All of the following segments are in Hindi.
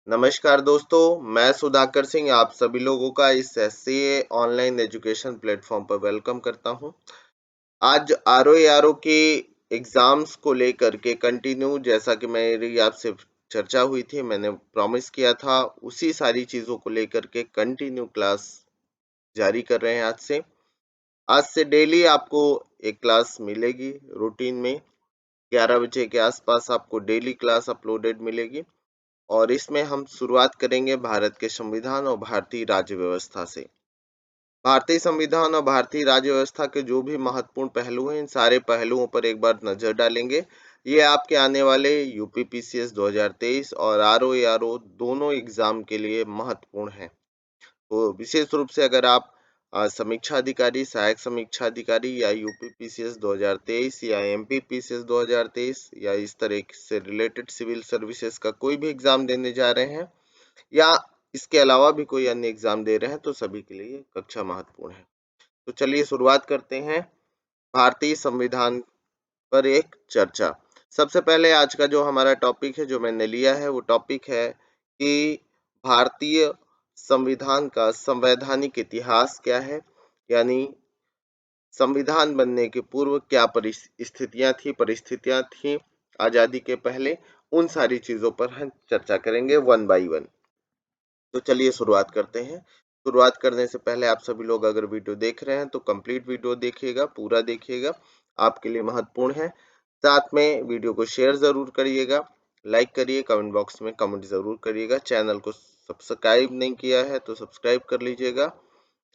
नमस्कार दोस्तों, मैं सुधाकर सिंह आप सभी लोगों का इस एससीए ऑनलाइन एजुकेशन प्लेटफॉर्म पर वेलकम करता हूं। आज आरओ के एग्जाम्स को लेकर के कंटिन्यू जैसा कि मेरी आपसे चर्चा हुई थी, मैंने प्रॉमिस किया था उसी सारी चीज़ों को लेकर के कंटिन्यू क्लास जारी कर रहे हैं आज से डेली आपको एक क्लास मिलेगी रूटीन में। 11 बजे के आसपास आपको डेली क्लास अपलोडेड मिलेगी और इसमें हम शुरुआत करेंगे भारत के संविधान और भारतीय राज्य व्यवस्था से। भारतीय संविधान और भारतीय राज्य व्यवस्था के जो भी महत्वपूर्ण पहलू हैं, इन सारे पहलुओं पर एक बार नजर डालेंगे। ये आपके आने वाले यूपी पीसीएस 2023 और आरओ दोनों एग्जाम के लिए महत्वपूर्ण है। तो विशेष रूप से अगर आप समीक्षा अधिकारी, सहायक समीक्षा अधिकारी या यूपी पीसीएस 2023 या एमपी पीसीएस 2023 या इस तरह से रिलेटेड सिविल सर्विसेज का कोई भी एग्जाम देने जा रहे हैं या इसके अलावा भी कोई अन्य एग्जाम दे रहे हैं, तो सभी के लिए ये कक्षा महत्वपूर्ण है। तो चलिए शुरुआत करते हैं भारतीय संविधान पर एक चर्चा। सबसे पहले आज का जो हमारा टॉपिक है, जो मैंने लिया है, वो टॉपिक है कि भारतीय संविधान का संवैधानिक इतिहास क्या है, यानी संविधान बनने के पूर्व क्या परिस्थितियां थी आजादी के पहले, उन सारी चीजों पर हम चर्चा करेंगे वन बाय वन। तो चलिए शुरुआत करते हैं। शुरुआत करने से पहले आप सभी लोग अगर वीडियो देख रहे हैं तो कंप्लीट वीडियो देखिएगा, पूरा देखिएगा, आपके लिए महत्वपूर्ण है। साथ में वीडियो को शेयर जरूर करिएगा, लाइक करिए, कमेंट बॉक्स में कमेंट जरूर करिएगा। चैनल को सब्सक्राइब नहीं किया है तो सब्सक्राइब कर लीजिएगा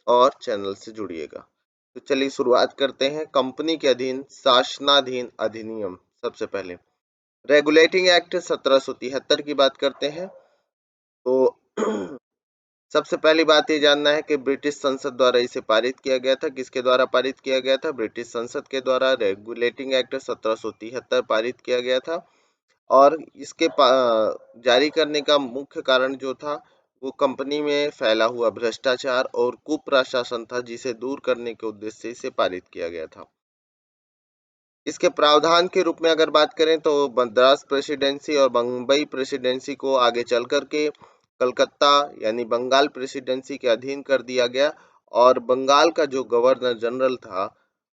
और चैनल से जुड़िएगा। तो चलिए शुरुआत करते हैं। कंपनी के अधीन शासनाधीन अधिनियम। सबसे पहले रेगुलेटिंग एक्ट 1773 की बात करते हैं। तो सबसे पहली बात ये जानना है कि ब्रिटिश संसद द्वारा इसे पारित किया गया था। किसके द्वारा पारित किया गया था? ब्रिटिश संसद के द्वारा रेगुलेटिंग एक्ट 1773 पारित किया गया था। और इसके जारी करने का मुख्य कारण जो था, वो कंपनी में फैला हुआ भ्रष्टाचार और कुप्रशासन था, जिसे दूर करने के उद्देश्य से इसे पारित किया गया था। इसके प्रावधान के रूप में अगर बात करें तो मद्रास प्रेसिडेंसी और बम्बई प्रेसिडेंसी को आगे चल कर के कलकत्ता यानी बंगाल प्रेसिडेंसी के अधीन कर दिया गया और बंगाल का जो गवर्नर जनरल था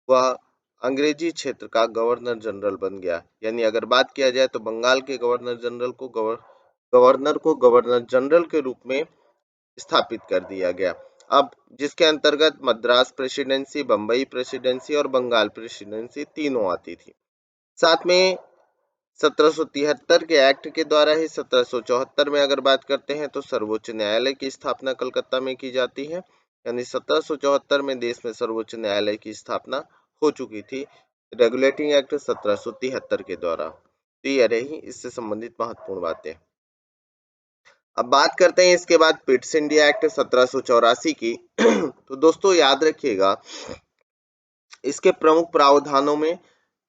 वह अंग्रेजी क्षेत्र का गवर्नर जनरल बन गया। यानी अगर बात किया जाए तो बंगाल के गवर्नर को गवर्नर जनरल के रूप में स्थापित कर दिया गया। अब जिसके अंतर्गत मद्रास प्रेसिडेंसी, बम्बई प्रेसिडेंसी और बंगाल प्रेसिडेंसी तीनों आती थी। साथ में 1773 के एक्ट के द्वारा ही 1774 में अगर बात करते हैं तो सर्वोच्च न्यायालय की स्थापना कलकत्ता में की जाती है। यानी 1774 में देश में सर्वोच्च न्यायालय की स्थापना हो चुकी थी रेगुलेटिंग एक्ट 1773 के द्वारा। तो ये रही इससे संबंधित महत्वपूर्ण बातें। अब बात करते हैं इसके बाद पिट्स इंडिया एक्ट 1784 की। तो दोस्तों याद रखिएगा, इसके प्रमुख प्रावधानों में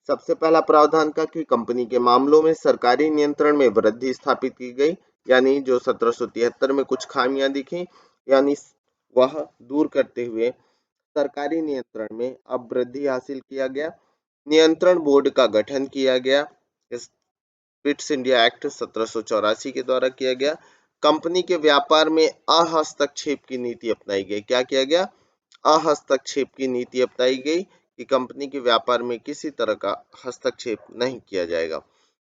सबसे पहला प्रावधान था कि कंपनी के मामलों में सरकारी नियंत्रण में वृद्धि स्थापित की गई। यानी जो 1773 में कुछ खामियां दिखी, यानी वह दूर करते हुए सरकारी नियंत्रण में अब वृद्धि हासिल किया गया। नियंत्रण बोर्ड का गठन किया गया, इस पिट्स इंडिया एक्ट 1784 के द्वारा किया गया। कंपनी के व्यापार में अहस्तक्षेप की नीति अपनाई गई। क्या किया गया? अहस्तक्षेप की नीति अपनाई गई कि कंपनी के व्यापार में किसी तरह का हस्तक्षेप नहीं किया जाएगा।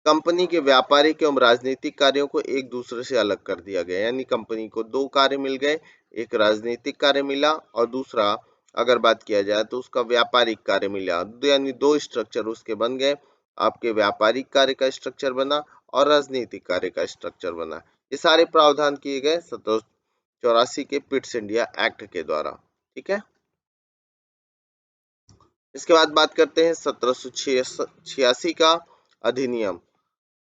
कंपनी के व्यापारिक एवं राजनीतिक कार्यों को एक दूसरे से अलग कर दिया गया। यानी कंपनी को दो कार्य मिल गए, एक राजनीतिक कार्य मिला और दूसरा अगर बात किया जाए तो उसका व्यापारिक कार्य मिला। यानी दो स्ट्रक्चर उसके बन गए। आपके व्यापारिक कार्य का स्ट्रक्चर बना और राजनीतिक कार्य का स्ट्रक्चर बना। ये सारे प्रावधान किए गए 1784 के पिट्स इंडिया एक्ट के द्वारा। ठीक है। इसके बाद बात करते हैं 1786 का अधिनियम।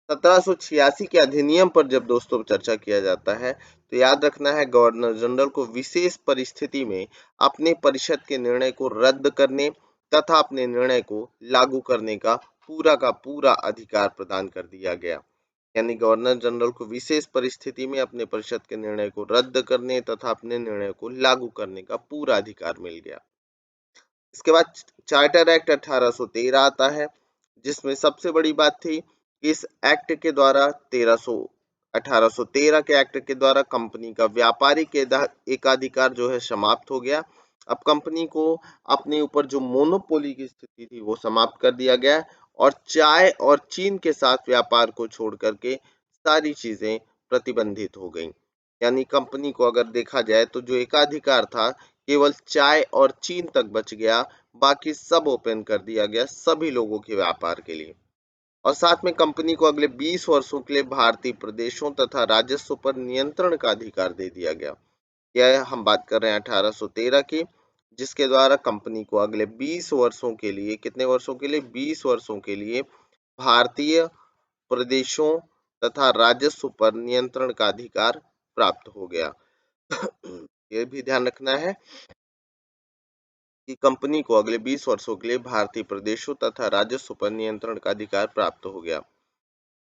1786 के अधिनियम पर जब दोस्तों चर्चा किया जाता है तो याद रखना है, गवर्नर जनरल को विशेष परिस्थिति में अपने परिषद के निर्णय को रद्द करने तथा अपने निर्णय को लागू करने का पूरा अधिकार प्रदान कर दिया गया। यानी गवर्नर जनरल को विशेष परिस्थिति में अपने परिषद के निर्णय को रद्द करने तथा अपने निर्णय को लागू करने का पूरा अधिकार मिल गया। इसके बाद चार्टर एक्ट 1813 आता है, जिसमें सबसे बड़ी बात थी कि इस एक्ट के द्वारा 1813 के एक्ट के द्वारा कंपनी का व्यापारिक एकाधिकार जो है समाप्त हो गया। अब कंपनी को अपने ऊपर जो मोनोपोली की स्थिति थी वो समाप्त कर दिया गया और चाय और चीन के साथ व्यापार को छोड़ करके सारी चीजें प्रतिबंधित हो गईं। यानी कंपनी को अगर देखा जाए तो जो एकाधिकार था केवल चाय और चीन तक बच गया, बाकी सब ओपन कर दिया गया सभी लोगों के व्यापार के लिए। और साथ में कंपनी को अगले 20 वर्षों के लिए भारतीय प्रदेशों तथा राजस्व पर नियंत्रण का अधिकार दे दिया गया। यह हम बात कर रहे हैं 1813 की, जिसके द्वारा कंपनी को अगले 20 वर्षों के लिए, कितने वर्षों के लिए, 20 वर्षों के लिए भारतीय प्रदेशों तथा राजस्व पर नियंत्रण का अधिकार प्राप्त हो गया। यह भी ध्यान रखना है कि कंपनी को अगले 20 वर्षों के लिए भारतीय प्रदेशों तथा राजस्व पर नियंत्रण का अधिकार प्राप्त हो गया।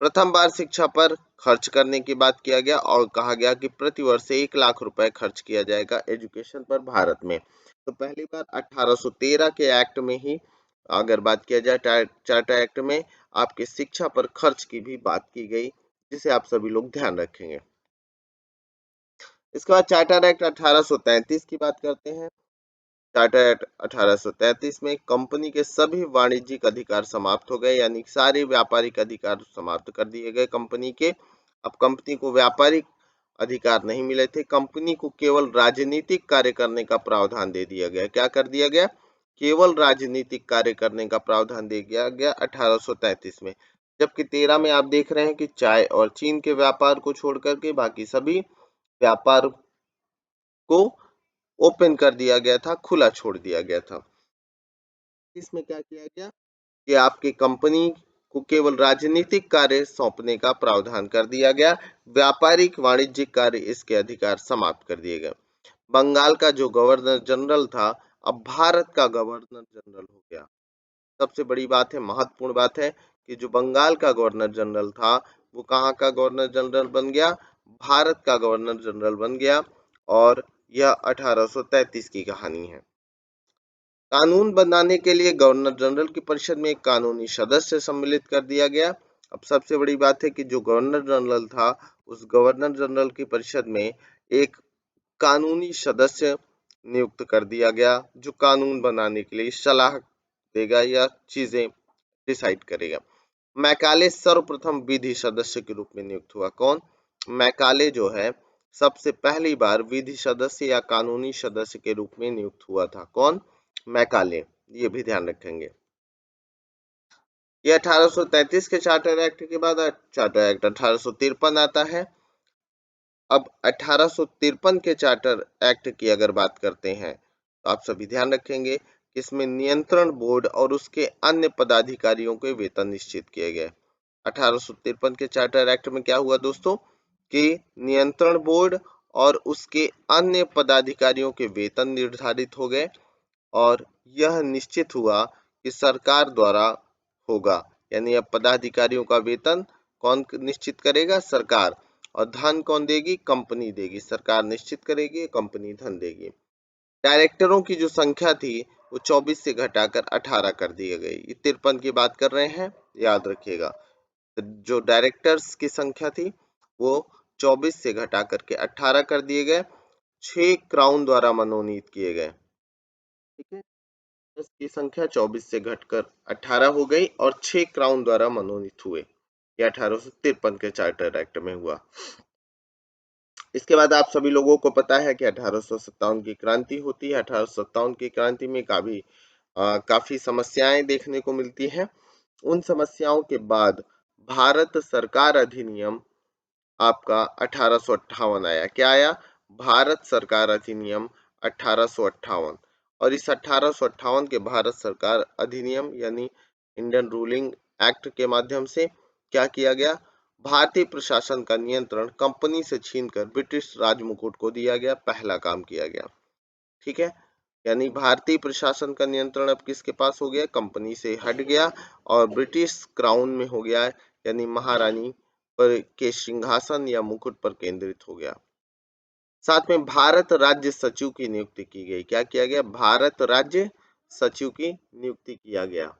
प्रथम बार शिक्षा पर खर्च करने की बात किया गया और कहा गया कि प्रति वर्ष 1 लाख रुपए खर्च किया जाएगा एजुकेशन पर भारत में। तो पहली बार 1813 के एक्ट में ही अगर बात किया जाए चार्टर एक्ट में आपके शिक्षा पर खर्च की भी बात की गई, जिसे आप सभी लोग ध्यान रखेंगे। इसके बाद चार्टर एक्ट 1833 की बात करते हैं। चार्टर एक्ट 1833 में कंपनी के सभी वाणिज्यिक अधिकार समाप्त हो गए, यानी सारे व्यापारिक अधिकार समाप्त कर दिए गए कंपनी के। अब कंपनी को व्यापारिक अधिकार नहीं मिले थे, कंपनी को केवल राजनीतिक कार्य करने का प्रावधान दे दिया गया। क्या कर दिया गया? केवल राजनीतिक कार्य करने का प्रावधान दे दिया गया 1833 में। जबकि 13 में आप देख रहे हैं कि चाय और चीन के व्यापार को छोड़ करके बाकी सभी व्यापार को ओपन कर दिया गया था, खुला छोड़ दिया गया था। इसमें क्या किया गया कि आपकी कंपनी को केवल राजनीतिक कार्य सौंपने का प्रावधान कर दिया गया, व्यापारिक वाणिज्यिक कार्य इसके अधिकार समाप्त कर दिए गए। बंगाल का जो गवर्नर जनरल था अब भारत का गवर्नर जनरल हो गया। सबसे बड़ी बात है, महत्वपूर्ण बात है कि जो बंगाल का गवर्नर जनरल था वो कहाँ का गवर्नर जनरल बन गया? भारत का गवर्नर जनरल बन गया। और यह 1833 की कहानी है। कानून बनाने के लिए गवर्नर जनरल की परिषद में एक कानूनी सदस्य सम्मिलित कर दिया गया। अब सबसे बड़ी बात है कि जो गवर्नर जनरल था उस गवर्नर जनरल की परिषद में एक कानूनी सदस्य नियुक्त कर दिया गया जो कानून बनाने के लिए सलाह देगा या चीजें डिसाइड करेगा। मैकाले सर्वप्रथम विधि सदस्य के रूप में नियुक्त हुआ। कौन? मैकाले जो है सबसे पहली बार विधि सदस्य या कानूनी सदस्य के रूप में नियुक्त हुआ था। कौन? मैकाले। ये भी ध्यान रखेंगे। ये 1833 के चार्टर एक्ट के बाद चार्टर एक्ट 1853 आता है। अब 1853 के चार्टर एक्ट की अगर बात करते हैं तो आप सभी ध्यान रखेंगे कि इसमें नियंत्रण बोर्ड और उसके अन्य पदाधिकारियों के वेतन निश्चित किए गए। 1853 के चार्टर एक्ट में क्या हुआ दोस्तों कि नियंत्रण बोर्ड और उसके अन्य पदाधिकारियों के वेतन निर्धारित हो गए और यह निश्चित हुआ कि सरकार द्वारा होगा। यानी अब पदाधिकारियों का वेतन कौन निश्चित करेगा? सरकार। और धन कौन देगी? कंपनी देगी। सरकार निश्चित करेगी, कंपनी धन देगी। डायरेक्टरों की जो संख्या थी वो 24 से घटाकर 18 कर दी गई। 53 की बात कर रहे हैं, याद रखिएगा। जो डायरेक्टर्स की संख्या थी वो 24 से घटा करके 18 कर दिए गए। 6 क्राउन द्वारा मनोनीत किए गए। ठीक है, इसकी संख्या 24 से घटकर 18 हो गई और 6 क्राउन द्वारा मनोनीत हुए। यह 1853 के चार्टर एक्ट में हुआ। इसके बाद आप सभी लोगों को पता है कि 1857 की क्रांति होती है। 1857 की क्रांति में काफी समस्याएं देखने को मिलती हैं। उन समस्याओं के बाद भारत सरकार अधिनियम आपका 1858 आया। क्या आया? भारत सरकार अधिनियम 1858। और इस 1858 के भारत सरकार अधिनियम यानी इंडियन रूलिंग एक्ट के माध्यम से क्या किया गया? भारतीय प्रशासन का नियंत्रण कंपनी से छीनकर ब्रिटिश राजमुकुट को दिया गया। पहला काम किया गया। ठीक है, यानी भारतीय प्रशासन का नियंत्रण अब किसके पास हो गया? कंपनी से हट गया और ब्रिटिश क्राउन में हो गया, यानी महारानी पर के सिंहासन या मुकुट पर केंद्रित हो गया। साथ में भारत राज्य सचिव की नियुक्ति की गई। क्या किया गया? भारत राज्य सचिव की नियुक्ति किया गया।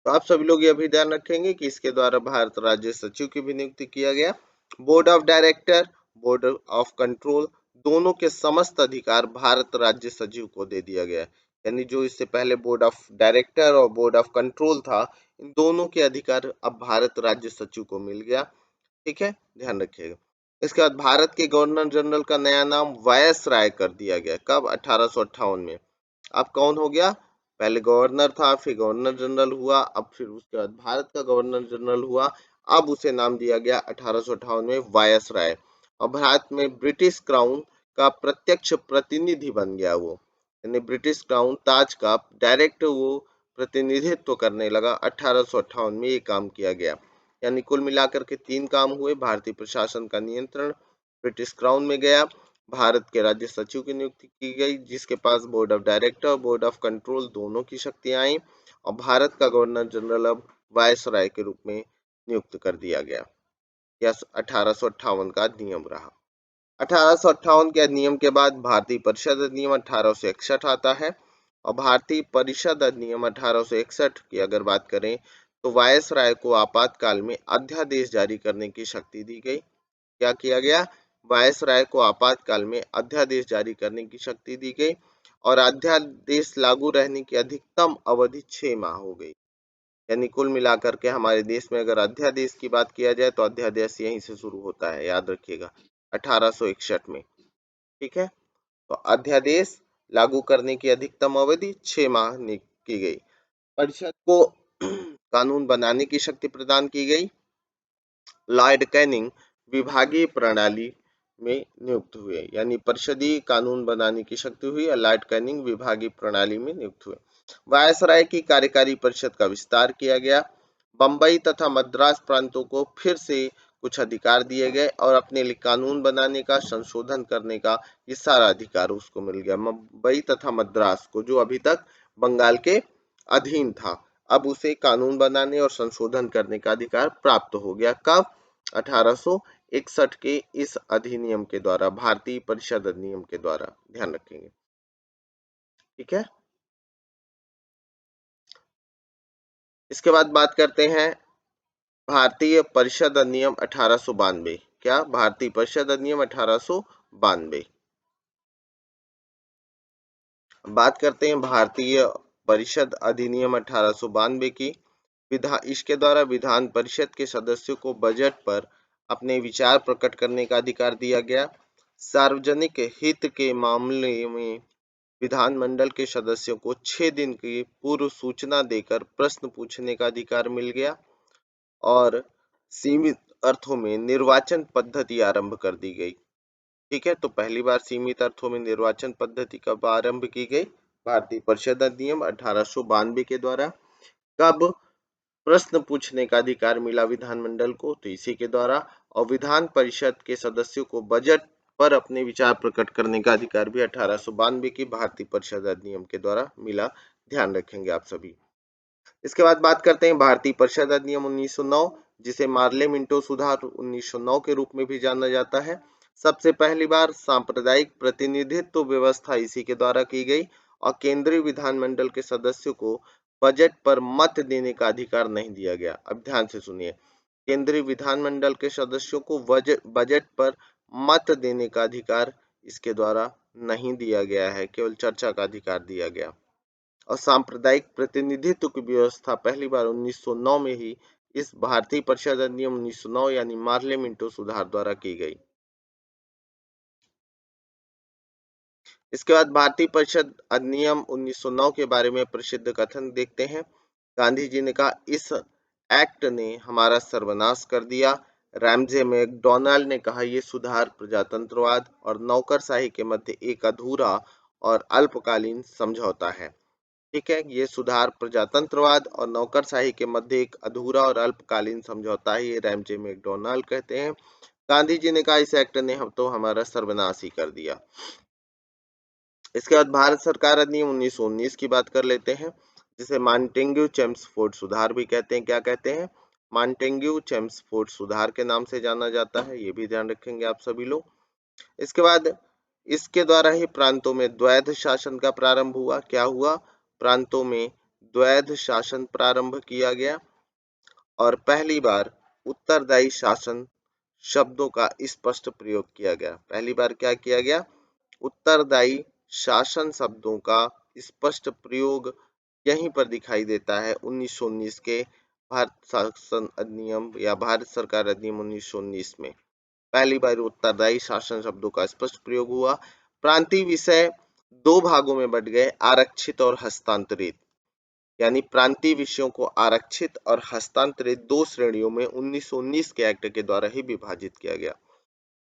तो आप सभी लोग ये भी ध्यान रखेंगे कि इसके द्वारा भारत राज्य सचिव की भी नियुक्ति किया गया। Board of director, board of control, दोनों के समस्त अधिकार भारत राज्य सचिव को दे दिया गया। यानी जो इससे पहले बोर्ड ऑफ डायरेक्टर और बोर्ड ऑफ कंट्रोल था, इन दोनों के अधिकार अब भारत राज्य सचिव को मिल गया। ठीक है, ध्यान रखिएगा। इसके बाद भारत के गवर्नर जनरल का नया नाम वायसराय कर दिया गया। कब? 1858 में। अब कौन हो गया? पहले गवर्नर था, फिर गवर्नर जनरल हुआ, अब फिर उसके बाद भारत का गवर्नर जनरल हुआ। अब उसे नाम दिया गया 1858 में वायसराय। और भारत में ब्रिटिश क्राउन का प्रत्यक्ष प्रतिनिधि बन गया वो। यानी ब्रिटिश क्राउन ताज का डायरेक्ट वो प्रतिनिधित्व करने लगा। 1858 में ये काम किया गया। यानी कुल मिलाकर के 3 काम हुए। भारतीय प्रशासन का नियंत्रण ब्रिटिश क्राउन में गया, भारत के राज्य सचिव की नियुक्ति की गई जिसके पास बोर्ड ऑफ डायरेक्टर और बोर्ड ऑफ कंट्रोल दोनों की शक्तियां आई, और भारत का गवर्नर जनरल अब वायसराय के रूप में नियुक्त कर दिया गया। यह 1858 का नियम रहा। 1858 के अधिनियम के बाद भारतीय परिषद अधिनियम 1861 आता है। और भारतीय परिषद अधिनियम 1861 की अगर बात करें तो वायसराय को आपातकाल में अध्यादेश जारी करने की शक्ति दी गई। क्या किया गया? वायसराय को आपातकाल में अध्यादेश जारी करने की शक्ति दी गई, और अध्यादेश लागू रहने की अधिकतम अवधि 6 माह हो गई। यानी कुल मिलाकर के हमारे देश में अगर अध्यादेश की बात किया जाए तो अध्यादेश यहीं से शुरू होता है, याद रखिएगा, 1861 में। ठीक है, तो अध्यादेश लागू करने की अधिकतम अवधि 6 माह की गई। परिषद को कानून बनाने की शक्ति प्रदान की गई। लॉर्ड कैनिंग विभागीय प्रणाली में नियुक्त हुए। यानी परिषदीय कानून बनाने की शक्ति हुई और लॉर्ड कैनिंग विभागीय प्रणाली में नियुक्त हुए। वायसराय की कार्यकारी परिषद का विस्तार किया गया। बंबई तथा मद्रास प्रांतों को फिर से कुछ अधिकार दिए गए और अपने लिए कानून बनाने का, संशोधन करने का ये सारा अधिकार उसको मिल गया। मुंबई तथा मद्रास को, जो अभी तक बंगाल के अधीन था, अब उसे कानून बनाने और संशोधन करने का अधिकार प्राप्त हो गया। कब? 1861 के इस अधिनियम के द्वारा, भारतीय परिषद अधिनियम के द्वारा, ध्यान रखेंगे। ठीक है, इसके बाद बात करते हैं भारतीय परिषद अधिनियम 1892। क्या? भारतीय परिषद अधिनियम 1892। बात करते हैं भारतीय परिषद अधिनियम 1892 की। इसके द्वारा विधान परिषद के सदस्यों को बजट पर अपने विचार प्रकट करने का अधिकार दिया गया। सार्वजनिक हित के मामले में विधानमंडल के सदस्यों को 6 दिन की पूर्व सूचना देकर प्रश्न पूछने का अधिकार मिल गया। और सीमित अर्थों में निर्वाचन पद्धति आरंभ कर दी गई। ठीक है, तो पहली बार सीमित अर्थों में निर्वाचन पद्धति कब आरंभ की गई? भारतीय परिषद अधिनियम 1892 के द्वारा। कब प्रश्न पूछने का अधिकार मिला विधानमंडल को? तो इसी के द्वारा। और विधान परिषद के सदस्यों को बजट पर अपने विचार प्रकट करने का अधिकार भी 1892 की भारतीय परिषद अधिनियम के द्वारा मिला। ध्यान रखेंगे आप सभी। इसके बाद बात करते हैं भारतीय परिषद अधिनियम 1909, जिसे मार्ले मिंटो सुधार 1909 के रूप में भी जाना जाता है। सबसे पहली बार सांप्रदायिक प्रतिनिधित्व व्यवस्था इसी के द्वारा की गई, और केंद्रीय विधानमंडल के सदस्यों को बजट पर मत देने का अधिकार नहीं दिया गया। अब ध्यान से सुनिए, केंद्रीय विधानमंडल के सदस्यों को बजट पर मत देने का अधिकार इसके द्वारा नहीं दिया गया है, केवल चर्चा का अधिकार दिया गया। और सांप्रदायिक प्रतिनिधित्व की व्यवस्था पहली बार 1909 में ही इस भारतीय परिषद अधिनियम 1909 यानी मार्ले मिंटो सुधार द्वारा की गई। इसके बाद भारतीय परिषद अधिनियम 1909 के बारे में प्रसिद्ध कथन देखते हैं। गांधी जी ने कहा, इस एक्ट ने हमारा सर्वनाश कर दिया। रैमजे मैकडॉनल्ड ने कहा, ये सुधार प्रजातंत्रवाद और नौकरशाही के मध्य एक अधूरा और अल्पकालीन समझौता है। ठीक है, ये सुधार प्रजातंत्रवाद और नौकरशाही के मध्य एक अधूरा और अल्पकालीन समझौता है, ये रैमजे मैकडॉनल्ड कहते हैं। गांधी जी ने कहा, इस एक्ट ने हम तो हमारा सर्वनाश ही कर दिया। इसके बाद भारत सरकार अधिनियम 1919 की बात कर लेते हैं, जिसे मांटेग्यू चेम्सफोर्ड सुधार भी कहते हैं। क्या कहते हैं? मांटेग्यू चेम्सफोर्ड सुधार के नाम से जाना जाता है, ये भी ध्यान रखेंगे आप सभी लोग। इसके बाद इसके द्वारा ही प्रांतों में द्वैध शासन का प्रारंभ हुआ। क्या हुआ? प्रांतों में द्वैध शासन प्रारंभ किया गया और पहली बार उत्तरदायी शासन शब्दों का स्पष्ट प्रयोग किया गया। पहली बार क्या किया गया? उत्तरदायी शासन शब्दों का स्पष्ट प्रयोग यहीं पर दिखाई देता है 1919 के भारत शासन अधिनियम या भारत सरकार अधिनियम 1919 में। पहली बार उत्तरदायी शासन शब्दों का स्पष्ट प्रयोग हुआ। प्रांतीय विषय दो भागों में बंट गए, आरक्षित और हस्तांतरित। यानी प्रांतीय विषयों को आरक्षित और हस्तांतरित दो श्रेणियों में 1919 के एक्ट के द्वारा ही विभाजित किया गया।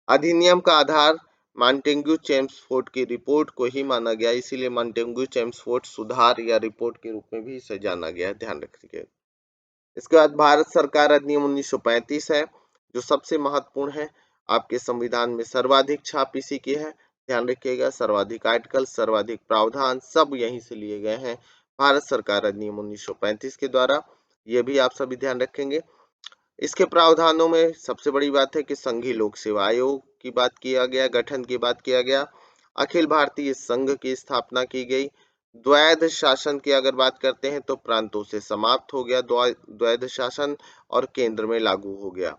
अधिनियम का आधार मॉन्टेग्यू चेम्सफोर्ड की रिपोर्ट को ही माना गया, इसीलिए मॉन्टेग्यू चेम्सफोर्ड सुधार या रिपोर्ट के रूप में भी इसे जाना गया है, ध्यान रखिए। इसके बाद भारत सरकार अधिनियम 1935 है जो सबसे महत्वपूर्ण है। आपके संविधान में सर्वाधिक छाप इसी की है, ध्यान रखिएगा। सर्वाधिक आर्टिकल, सर्वाधिक प्रावधान सब यहीं से लिए गए हैं भारत सरकार अधिनियम 1935 के द्वारा, ये भी आप सभी ध्यान रखेंगे। इसके प्रावधानों में सबसे बड़ी बात है कि संघीय लोक सेवा आयोग की बात किया गया, गठन की बात किया गया, अखिल भारतीय संघ की स्थापना की गई। द्वैध शासन की अगर बात करते हैं तो प्रांतों से समाप्त हो गया द्वैध शासन और केंद्र में लागू हो गया।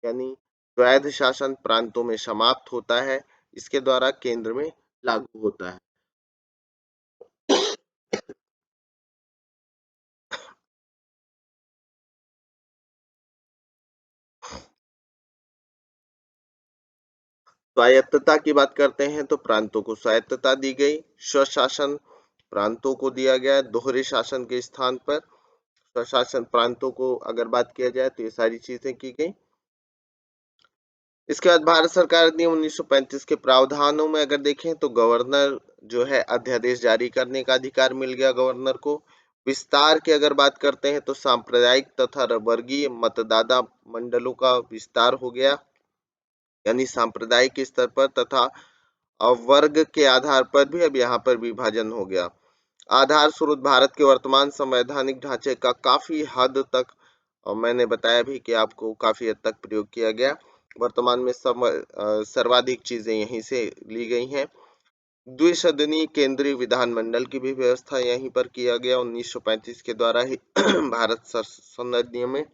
यानी द्वैध शासन प्रांतों में समाप्त होता है, इसके द्वारा केंद्र में लागू होता है। स्वायत्तता की बात करते हैं तो प्रांतों को स्वायत्तता दी गई, स्वशासन प्रांतों को दिया गया दोहरे शासन के स्थान पर। स्वशासन प्रांतों को अगर बात किया जाए तो ये सारी चीजें की गई। इसके बाद भारत सरकार अधिनियम 1935 के प्रावधानों में अगर देखें तो गवर्नर जो है अध्यादेश जारी करने का अधिकार मिल गया गवर्नर को। विस्तार की अगर बात करते हैं तो सांप्रदायिक तथा वर्गीय मतदाता मंडलों का विस्तार हो गया, यानी सांप्रदायिक स्तर पर तथा वर्ग के आधार पर भी अब यहाँ पर विभाजन हो गया। आधार स्रोत भारत के वर्तमान संवैधानिक ढांचे का काफी हद तक, और मैंने बताया भी कि आपको काफी हद तक प्रयोग किया गया। वर्तमान में सर्वाधिक चीजें यहीं से ली गई हैं। द्विसदनीय केंद्रीय विधानमंडल की भी व्यवस्था यहीं पर किया गया 1935 के द्वारा ही भारत शासन अधिनियम में,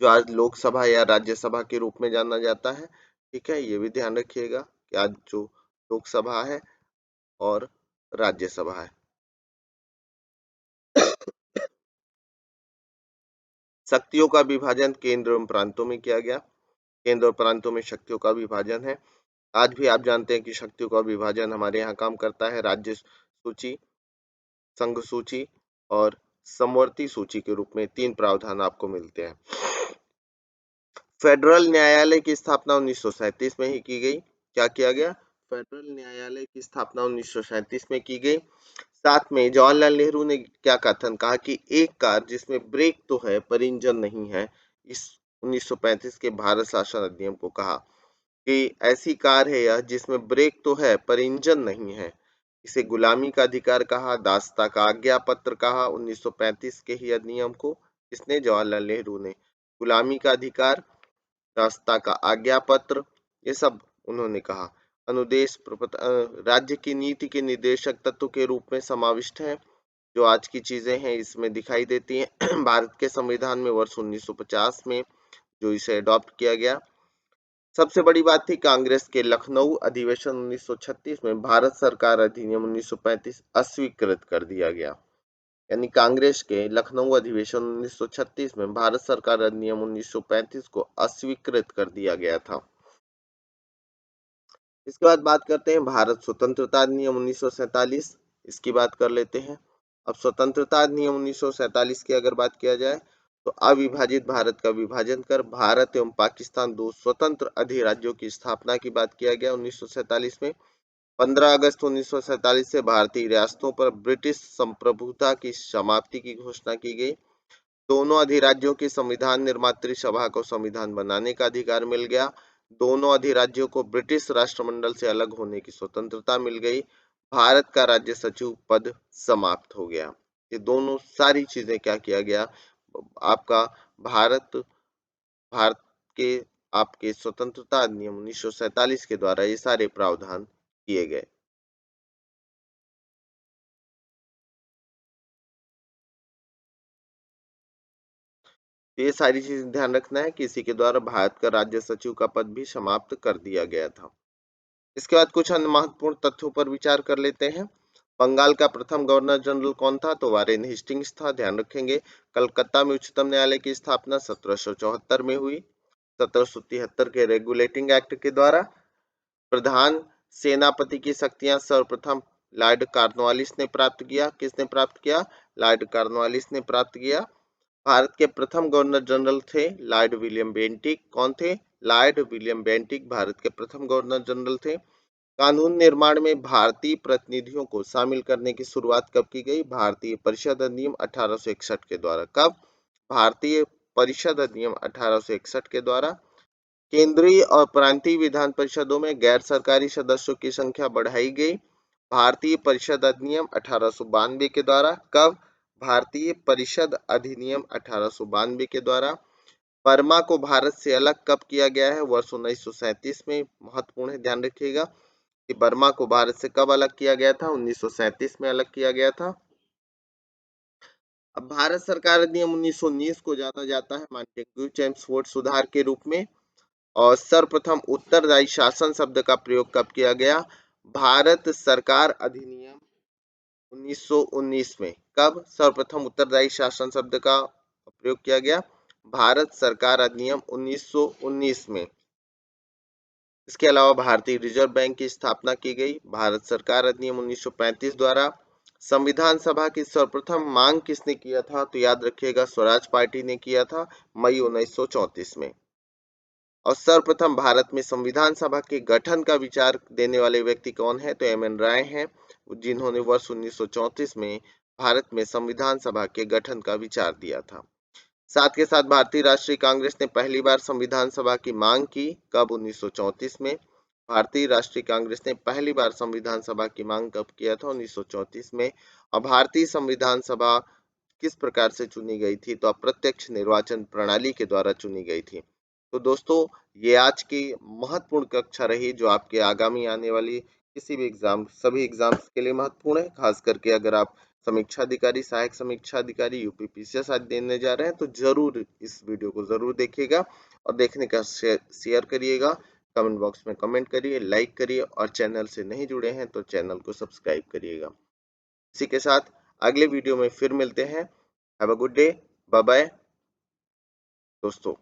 जो आज लोकसभा या राज्यसभा के रूप में जाना जाता है। ठीक है, ये भी ध्यान रखिएगा कि आज जो लोकसभा है और राज्यसभा है। शक्तियों का विभाजन केंद्र एवं प्रांतों में किया गया। केंद्र और प्रांतों में शक्तियों का विभाजन है। आज भी आप जानते हैं कि शक्तियों का विभाजन हमारे यहाँ काम करता है राज्य सूची, संघ सूची और समवर्ती सूची के रूप में तीन प्रावधान आपको मिलते हैं। फेडरल न्यायालय की स्थापना 1937 में ही की गई। क्या किया गया? फेडरल न्यायालय की स्थापना 1937 में की गई। साथ में जवाहरलाल नेहरू ने क्या कहा कि एक कार जिसमें ब्रेक तो है पर इंजन नहीं है, इस 1935 के भारत शासन अधिनियम को कहा कि ऐसी कार है यह जिसमें ब्रेक तो है पर इंजन नहीं है। इसे गुलामी का अधिकार कहा, दासता का आज्ञा पत्र कहा 1935 के ही अधिनियम को। इसने जवाहरलाल नेहरू ने गुलामी का अधिकार, रास्ता का आज्ञा पत्र, ये सब उन्होंने कहा। अनुदेश राज्य की नीति के निर्देशक तत्व के रूप में समाविष्ट है, जो आज की चीजें हैं इसमें दिखाई देती हैं। भारत के संविधान में वर्ष 1950 में जो इसे अडॉप्ट किया गया। सबसे बड़ी बात थी कांग्रेस के लखनऊ अधिवेशन 1936 में भारत सरकार अधिनियम 1935 अस्वीकृत कर दिया गया। यानी कांग्रेस के लखनऊ अधिवेशन 1936 में भारत सरकार अधिनियम 1935 को अस्वीकृत कर दिया गया था। इसके बाद बात करते हैं भारत स्वतंत्रता अधिनियम 1947, इसकी बात कर लेते हैं। अब स्वतंत्रता अधिनियम 1947 की अगर बात किया जाए तो अविभाजित भारत का विभाजन कर भारत एवं पाकिस्तान दो स्वतंत्र अधिराज्यों की स्थापना की बात किया गया 1947 में। 15 अगस्त 1947 से भारतीय रियासतों पर ब्रिटिश संप्रभुता की समाप्ति की घोषणा की गई। दोनों अधिराज्यों की संविधान निर्मात्री सभा को संविधान बनाने का अधिकार मिल गया। दोनों अधिराज्यों को ब्रिटिश राष्ट्रमंडल से अलग होने की स्वतंत्रता मिल गई। भारत का राज्य सचिव पद समाप्त हो गया। ये दोनों सारी चीजें क्या किया गया? आपका भारत भारत के आपके स्वतंत्रता अधिनियम 1947 के द्वारा ये सारे प्रावधान किए गए। तो ये सारी चीजें ध्यान रखना है कि इसी के द्वारा भारत का राज्य सचिव का पद भी समाप्त कर दिया गया था। इसके बाद कुछ अन्य महत्वपूर्ण तथ्यों पर विचार कर लेते हैं। बंगाल का प्रथम गवर्नर जनरल कौन था? तो वारेन हेस्टिंग्स था, ध्यान रखेंगे। कलकत्ता में उच्चतम न्यायालय की स्थापना 1774 में हुई। 1773 के रेगुलेटिंग एक्ट के द्वारा प्रधान सेनापति की शक्तियां सर्वप्रथम लॉर्ड कॉर्नवालिस ने प्राप्त किया। किसने प्राप्त किया? लॉर्ड कॉर्नवालिस ने प्राप्त किया। भारत के प्रथम गवर्नर जनरल थे लॉर्ड विलियम बेंटिक। कौन थे? लॉर्ड विलियम बेंटिक भारत के प्रथम गवर्नर जनरल थे। कानून निर्माण में भारतीय प्रतिनिधियों को शामिल करने की शुरुआत कब की गई? भारतीय परिषद अधिनियम 1861 के द्वारा। कब? भारतीय परिषद अधिनियम 1861 के द्वारा। केंद्रीय और प्रांतीय विधान परिषदों में गैर सरकारी सदस्यों की संख्या बढ़ाई गई। भारतीय परिषद अधिनियम 1892 के द्वारा। कब? भारतीय परिषद अधिनियम 1892 के द्वारा। बर्मा को भारत से अलग कब किया गया है? वर्ष 1937 में। महत्वपूर्ण है, ध्यान रखिएगा कि बर्मा को भारत से कब अलग किया गया था? 1937 में अलग किया गया था। अब भारत सरकार अधिनियम 1919 को जाना जाता है मॉन्टेग्यू चेम्सफोर्ड सुधार के रूप में। और सर्वप्रथम उत्तरदायी शासन शब्द का प्रयोग कब किया गया? भारत सरकार अधिनियम 1919 में। कब सर्वप्रथम उत्तरदायी शासन शब्द का प्रयोग किया गया? भारत सरकार अधिनियम 1919 में। इसके अलावा भारतीय रिजर्व बैंक की स्थापना की गई। भारत सरकार अधिनियम 1935 द्वारा। संविधान सभा की सर्वप्रथम मांग किसने किया था? तो याद रखिएगा स्वराज पार्टी ने किया था मई 1934 में। और सर्वप्रथम भारत में संविधान सभा के गठन का विचार देने वाले व्यक्ति कौन है? तो एम एन राय हैं, जिन्होंने वर्ष 1934 में भारत में संविधान सभा के गठन का विचार दिया था। साथ के साथ भारतीय राष्ट्रीय कांग्रेस ने पहली बार संविधान सभा की मांग की। कब? 1934 में। भारतीय राष्ट्रीय कांग्रेस ने पहली बार संविधान सभा की मांग कब किया था? 1934 में। और भारतीय संविधान सभा किस प्रकार से चुनी गई थी? तो अप्रत्यक्ष निर्वाचन प्रणाली के द्वारा चुनी गई थी। तो दोस्तों, ये आज की महत्वपूर्ण कक्षा रही जो आपके आगामी आने वाली किसी भी एग्जाम, सभी एग्जाम्स के लिए महत्वपूर्ण है। खास करके अगर आप समीक्षा अधिकारी, सहायक समीक्षा अधिकारी, यूपी पीसीएस आदि देने जा रहे हैं तो जरूर इस वीडियो को जरूर देखिएगा और देखने का शेयर करिएगा, कमेंट बॉक्स में कमेंट करिए, लाइक करिए और चैनल से नहीं जुड़े हैं तो चैनल को सब्सक्राइब करिएगा। इसी के साथ अगले वीडियो में फिर मिलते हैं। Have a good day, bye bye दोस्तों।